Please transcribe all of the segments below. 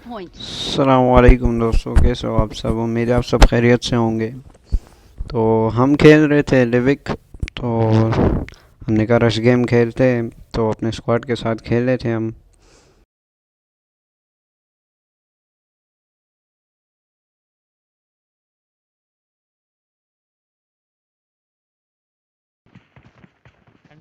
अस्सलाम वालेकुम दोस्तों, कैसे हो आप सब। उम्मीद है आप सब खैरियत से होंगे। तो हम खेल रहे थे लिविक। तो हमने कहा रश गेम खेलते हैं, तो अपने स्क्वाड के साथ खेल रहे थे हम।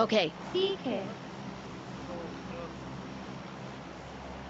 Okay.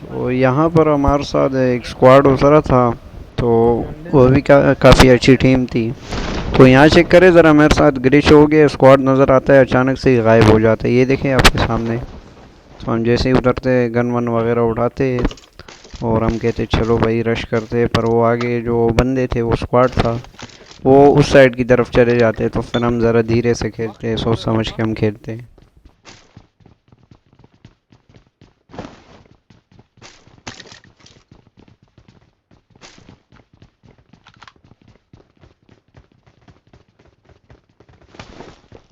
तो यहाँ पर हमारे साथ एक स्क्वाड उतरा था। तो वो भी काफ़ी अच्छी टीम थी। तो यहाँ चेक करें ज़रा, मेरे साथ ग्लिच हो गया, स्क्वाड नज़र आता है अचानक से ही गायब हो जाता है। ये देखें आपके सामने। तो हम जैसे ही उतरते गन वन वगैरह उठाते और हम कहते चलो भाई रश करते, पर वो आगे जो बंदे थे, वो स्क्वाड था, वो उस साइड की तरफ चले जाते। तो फिर हम ज़रा धीरे से खेलते, सोच समझ के हम खेलते।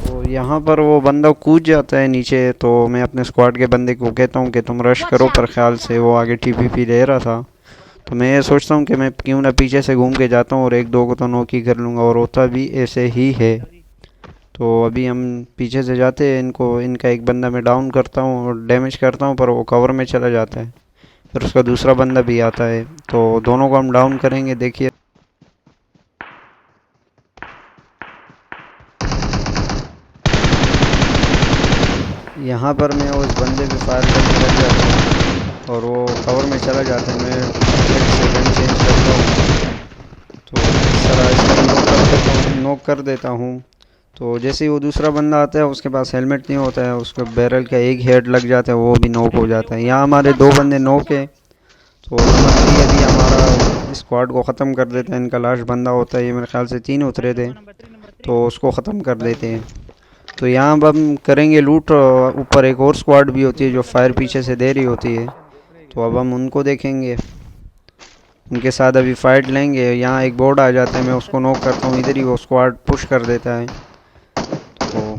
तो यहाँ पर वो बंदा कूद जाता है नीचे। तो मैं अपने स्क्वाड के बंदे को कहता हूँ कि तुम रश करो, पर ख्याल से वो आगे टीपीपी ले रहा था। तो मैं ये सोचता हूँ कि मैं क्यों ना पीछे से घूम के जाता हूँ और एक दो को तो नॉक ही कर लूँगा, और होता भी ऐसे ही है। तो अभी हम पीछे से जाते हैं, इनका एक बंदा मैं डाउन करता हूँ और डैमेज करता हूँ, पर वो कवर में चला जाता है। फिर उसका दूसरा बंदा भी आता है, तो दोनों को हम डाउन करेंगे। देखिए यहाँ पर मैं उस बंदे पे फायर करने लग जाता हूँ और वो कवर में चला जाता है। मैं सेकंड चेंज करता हूँ, तो इस तरह इसका नॉक कर देता हूँ। तो जैसे ही वो दूसरा बंदा आता है, उसके पास हेलमेट नहीं होता है, उसको बैरल का एक हेड लग जाता है, वो भी नॉक हो जाता है। यहाँ हमारे दो बंदे नॉक है। तो नंबर 3 अभी हमारा स्क्वाड को ख़त्म कर देता है। इनका लास्ट बंदा होता है, ये मेरे ख्याल से 3 उतरे थे, नंबर 3 नंबर 3 तो उसको ख़त्म कर देते हैं। तो यहाँ अब हम करेंगे लूट। ऊपर एक और स्क्वाड भी होती है जो फायर पीछे से दे रही होती है, तो अब हम उनको देखेंगे, उनके साथ अभी फ़ाइट लेंगे। यहाँ एक बोर्ड आ जाता है, मैं उसको नॉक करता हूँ, इधर ही वो स्क्वाड पुश कर देता है। तो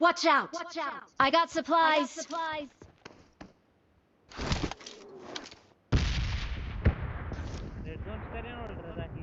Watch out. I got supplies. Red zone करें और राखी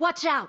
Watch out.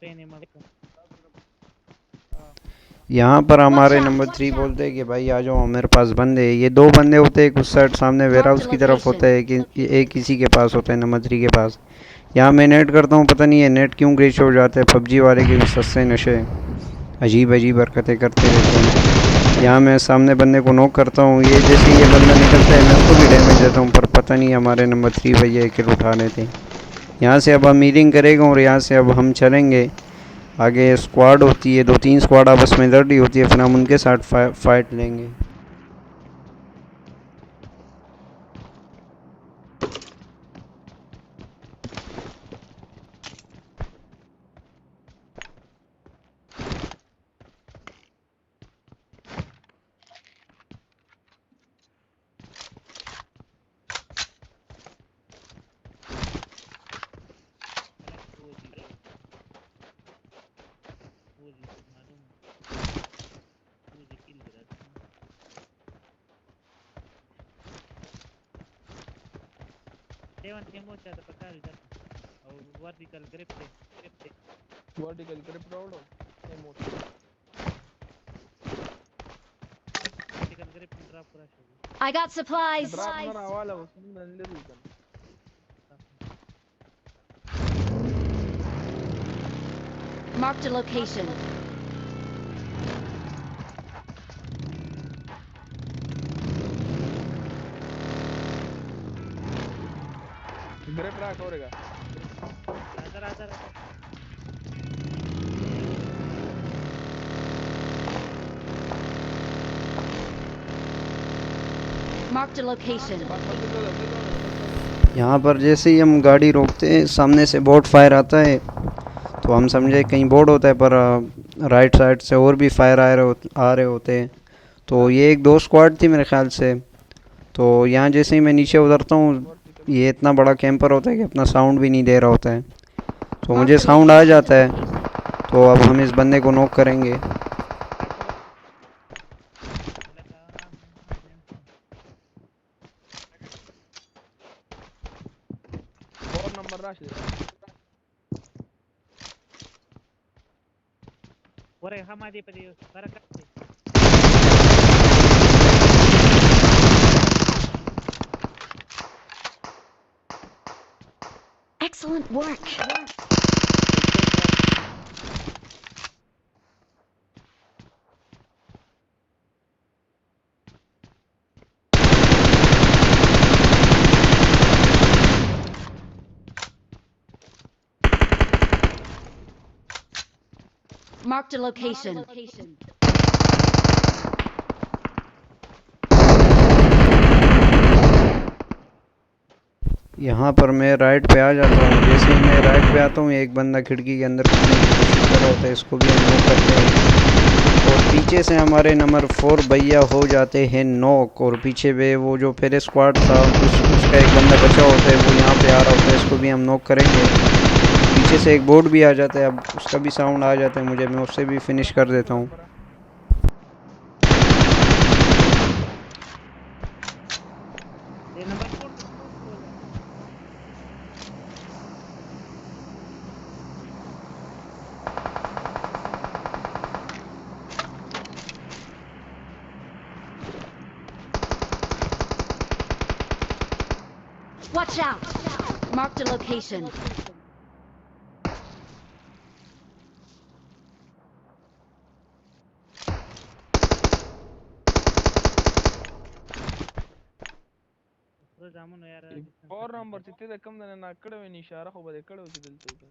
पेन मत यहाँ पर हमारे नंबर 3 बोलते हैं कि भाई आ जाओ, मेरे पास बंदे हैं। ये दो बंदे होते हैं, उस साइड सामने वेयर हाउस की तरफ होता है, कि एक किसी के पास होता है, नंबर 3 के पास। यहाँ मैं नेट करता हूँ, पता नहीं है नेट क्यों ग्लिच हो जाता है। पबजी वाले के भी सस्ते नशे। अजीब अजीब हरकतें करते रहते हैं। यहाँ मैं सामने बंदे को नॉक करता हूँ, ये जैसे ये बंदा निकलता है मैं उसको भी डैमेज देता हूँ, पर पता नहीं हमारे नंबर 3 भैया एक किल उठा रहे थे। यहाँ से अब हम मीटिंग करेंगे और यहाँ से अब हम चलेंगे आगे। स्क्वाड होती है, 2-3 स्क्वाड आपस में लड़ रही होती है, फिर हम उनके साथ फाइट लेंगे। वो जी मालूम वो जी किल करा था सेवन के मोचा तो पता नहीं था और वर्टिकल ग्रिप थे वर्टिकल ग्रिप राउंड हो एमो वर्टिकल ग्रिप ड्रॉप करा शो I got supplies. ड्रॉप मरा वाला उसने नंदे दूसरा Marked a location. Grip rack होरेगा आदर Marked a location. यहाँ पर जैसे ही हम गाड़ी रोकते हैं सामने से बोट फायर आता है, तो हम समझे कहीं बोट होता है, पर राइट साइड से और भी फायर आ रहे होते हैं। तो ये एक दो स्क्वाड थी मेरे ख्याल से। तो यहाँ जैसे ही मैं नीचे उतरता हूँ, ये इतना बड़ा कैंपर होता है कि अपना साउंड भी नहीं दे रहा होता है, तो मुझे साउंड आ जाता है। तो अब हम इस बंदे को नॉक करेंगे। और नंबर राश ओरे हमारे पर ये फर्क है Excellent work. Marked a location. यहाँ पर मैं राइट पे आ जाता हूँ। जैसे ही मैं राइट पे आता हूँ, एक बंदा खिड़की के अंदर घुसने की कोशिश कर रहा होता है, इसको भी हम नॉक करते हैं। और पीछे से हमारे नंबर 4 भैया हो जाते हैं नॉक, और पीछे पे वो जो पहले स्क्वाड था उसका एक बंदा बचा होता है, वो यहाँ पे आ रहा होता है, इसको भी हम नॉक करेंगे। पीछे से एक बोर्ड भी आ जाता है, अब उसका भी साउंड आ जाता है मुझे, मैं उससे भी फिनिश कर देता हूँ। ये number 4 Watch out. Marked a location. रोज आमन यार और नंबर चित्ते कम दने ना कड़े में इशारा हो बदे कड़े होती दिलते हैं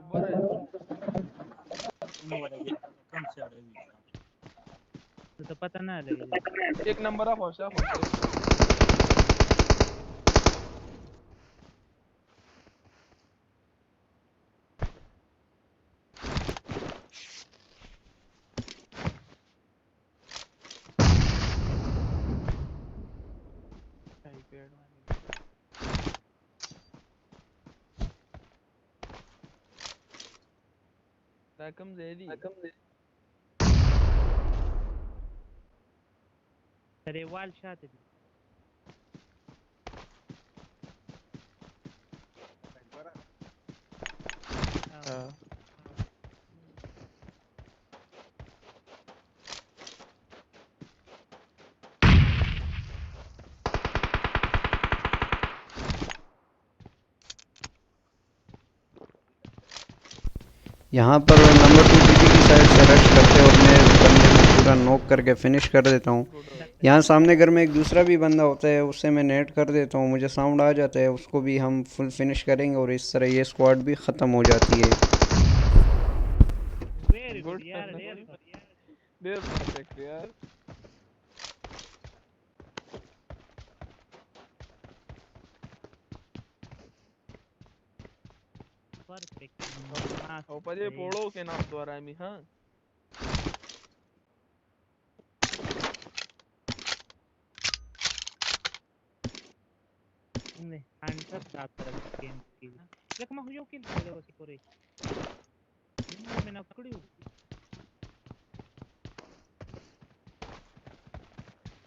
ऊपर है कम से तो पता ना लगे एक नंबर ऑफ होशा होशा पेड़ रकम दे दी अरे वाल शात हां यहाँ पर नंबर 2 टीटी की साइड से रश करते और मैं बंदे को पूरा नॉक करके फिनिश कर देता हूँ। यहाँ सामने घर में एक दूसरा भी बंदा होता है, उससे मैं नेट कर देता हूँ, मुझे साउंड आ जाता है, उसको भी हम फुल फिनिश करेंगे और इस तरह ये स्क्वाड भी ख़त्म हो जाती है। वेरी गुड यार, वेरी गुड यार। देर परफेक्ट यार। परफेक्ट। ओ पजे पोड़ो के नाम द्वारा मी हां नहीं हंटर साथ गेम की लेकिन मैं हुयो किल कर दो पूरे मैंने पकड़ी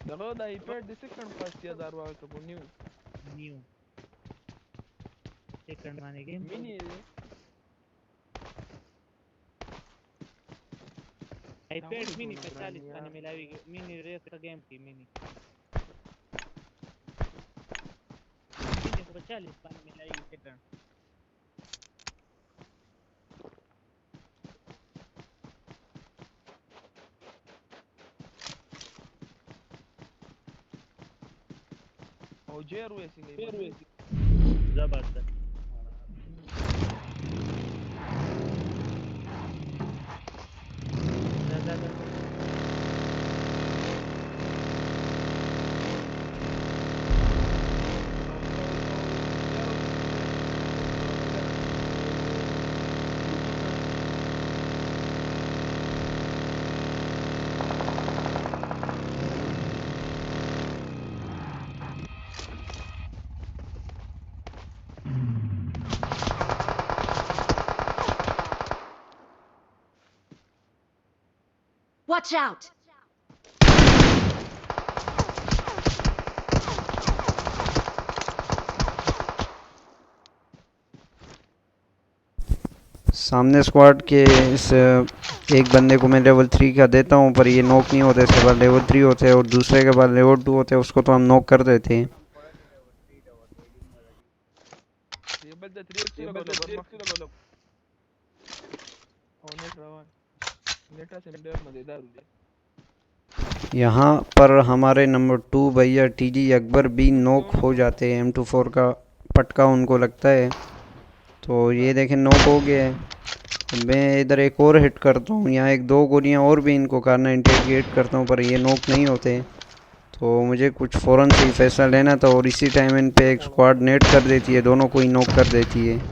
देखो the iPad the second first year दारू आवे तो न्यू न्यू सेकंड माने गेम मिनी आईपैड मिनी 45 माने मिलावी मिनी रेस का गेम थी मिनी को 40 माने मिलावी सेकंड ओ जेर वैसी नहीं जबरदस्त Watch out! सामने स्क्वाड के इस एक बंदे को मैं लेवल 3 का देता हूँ, पर ये नॉक नहीं होते, इसके बाद लेवल 3 होते हैं और दूसरे के बाद लेवल 2 होते हैं, उसको तो हम नॉक कर देते हैं। ये बल 3 लगा लो और नेट रहा नेटा से डेर मध्ये दारू यहाँ पर हमारे नंबर 2 भैया टीजी अकबर भी नॉक हो जाते हैं, M24 का पटका उनको लगता है। तो ये देखें नॉक हो गया है। मैं इधर एक और हिट करता हूँ, यहाँ एक दो गोलियाँ और भी इनको Kar98 की हिट करता हूँ, पर ये नॉक नहीं होते। तो मुझे कुछ फ़ौरन से ही फैसला लेना था और इसी टाइम इन पे एक स्क्वाड नेट कर देती है, दोनों को ही नॉक कर देती है।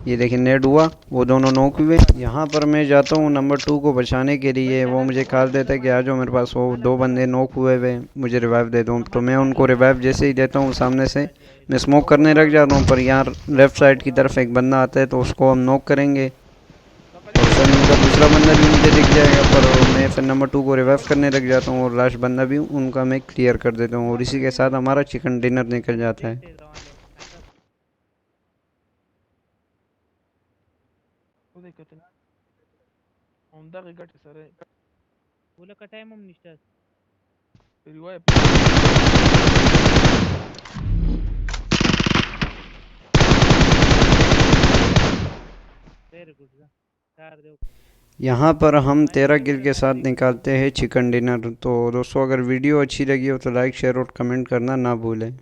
ये देखिए नेट हुआ, वो दोनों नॉक हुए। यहाँ पर मैं जाता हूँ नंबर 2 को बचाने के लिए, वो मुझे कॉल देता है कि आ जाओ मेरे पास, वो दो बंदे नॉक हुए हुए, मुझे रिवाइव दे दो। तो मैं उनको रिवाइव जैसे ही देता हूँ सामने से मैं स्मोक करने लग जाता हूँ, पर यहाँ लेफ़्ट साइड की तरफ एक बंदा आता है तो उसको हम नॉक करेंगे और फिर उनका दूसरा बंदा भी मुझे दिख जाएगा, पर मैं फिर नंबर 2 को रिवाइव करने लग जाता हूँ और लास्ट बंदा भी उनका मैं क्लियर कर देता हूँ और इसी के साथ हमारा चिकन डिनर निकल जाता है। उदे कितना onda गट सर बोला का टाइम हम निष्ठा रिवाइव वेरी गुड कार दो। यहाँ पर हम 13 किल के साथ निकालते हैं चिकन डिनर। तो दोस्तों अगर वीडियो अच्छी लगी हो तो लाइक शेयर और कमेंट करना ना भूलें।